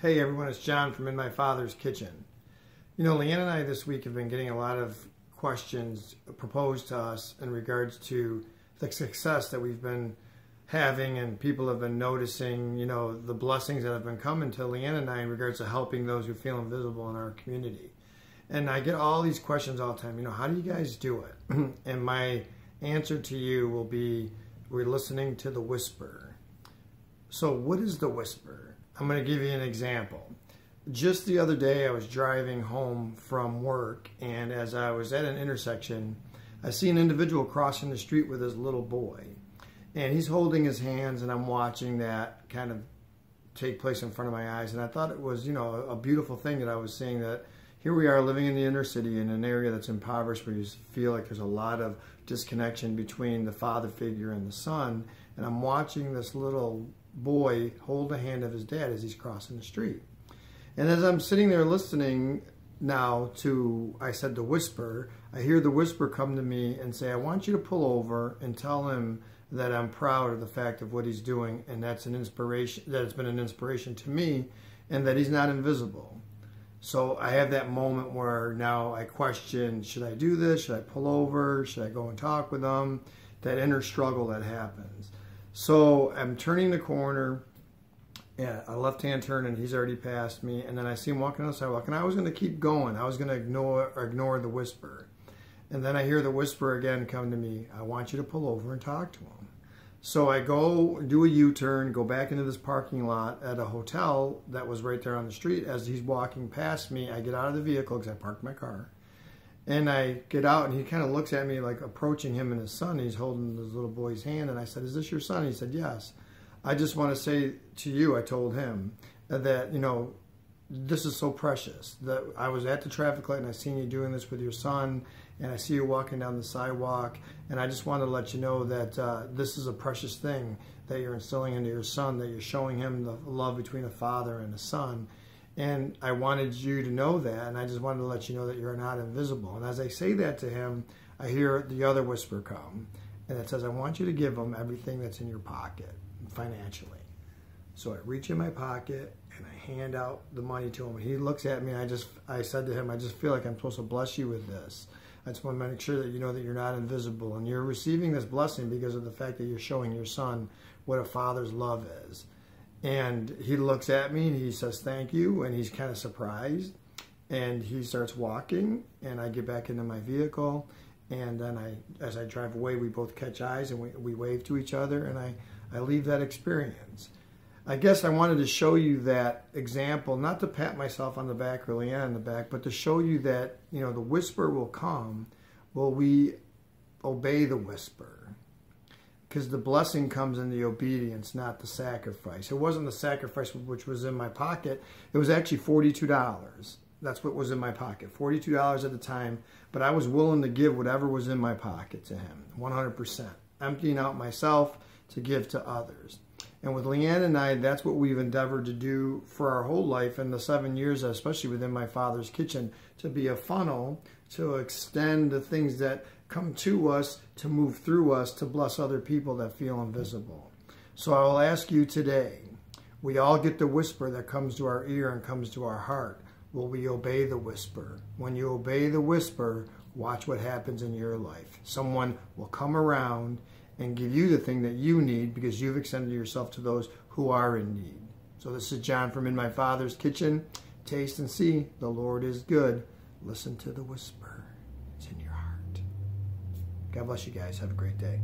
Hey everyone, it's John from In My Father's Kitchen. You know, Leanne and I this week have been getting a lot of questions proposed to us in regards to the success that we've been having, and people have been noticing, you know, the blessings that have been coming to Leanne and I in regards to helping those who feel invisible in our community. And I get all these questions all the time, you know, how do you guys do it? And my answer to you will be, we're listening to the whisper. So what is the whisper? I'm going to give you an example. Just the other day, I was driving home from work, and as I was at an intersection, I see an individual crossing the street with his little boy. And he's holding his hands, and I'm watching that kind of take place in front of my eyes. And I thought it was, you know, a beautiful thing that I was seeing, that here we are living in the inner city in an area that's impoverished, where you feel like there's a lot of disconnection between the father figure and the son. And I'm watching this little boy hold the hand of his dad as he's crossing the street. And as I'm sitting there listening now to, I said, the whisper, I hear the whisper come to me and say, I want you to pull over and tell him that I'm proud of the fact of what he's doing, and that's an inspiration, that it's been an inspiration to me, and that he's not invisible. So I have that moment where now I question, should I do this? Should I pull over? Should I go and talk with him? That inner struggle that happens. So I'm turning the corner, a left-hand turn, and he's already passed me. And then I see him walking on the sidewalk, and I was going to keep going. I was going to ignore the whisper. And then I hear the whisper again come to me, I want you to pull over and talk to him. So I go do a U-turn, go back into this parking lot at a hotel that was right there on the street. As he's walking past me, I get out of the vehicle because I parked my car. And I get out, and he kind of looks at me like approaching him and his son. He's holding his little boy's hand, and I said, is this your son? He said, yes. I just want to say to you, I told him, that, you know, this is so precious. That I was at the traffic light, and I seen you doing this with your son, and I see you walking down the sidewalk, and I just wanted to let you know that this is a precious thing that you're instilling into your son, that you're showing him the love between a father and a son. And I wanted you to know that, and I just wanted to let you know that you're not invisible. And as I say that to him, I hear the other whisper come, and it says, I want you to give him everything that's in your pocket, financially. So I reach in my pocket, and I hand out the money to him. And he looks at me, and I said to him, I just feel like I'm supposed to bless you with this. I just want to make sure that you know that you're not invisible, and you're receiving this blessing because of the fact that you're showing your son what a father's love is. And he looks at me and he says, thank you. And he's kind of surprised. And he starts walking, and I get back into my vehicle. And then as I drive away, we both catch eyes, and we wave to each other, and I leave that experience. I guess I wanted to show you that example, not to pat myself on the back or Leanne on the back, but to show you that, you know, the whisper will come. Will we obey the whisper? Because the blessing comes in the obedience, not the sacrifice. It wasn't the sacrifice which was in my pocket. It was actually $42. That's what was in my pocket, $42 at the time. But I was willing to give whatever was in my pocket to him, 100%. Emptying out myself to give to others. And with Leanne and I, that's what we've endeavored to do for our whole life in the 7 years, especially within My Father's Kitchen, to be a funnel, to extend the things that come to us, to move through us, to bless other people that feel invisible. So I will ask you today, we all get the whisper that comes to our ear and comes to our heart. Will we obey the whisper? When you obey the whisper, watch what happens in your life. Someone will come around and give you the thing that you need because you've extended yourself to those who are in need. So this is John from In My Father's Kitchen. Taste and see, the Lord is good. Listen to the whisper. It's in your heart. God bless you guys. Have a great day.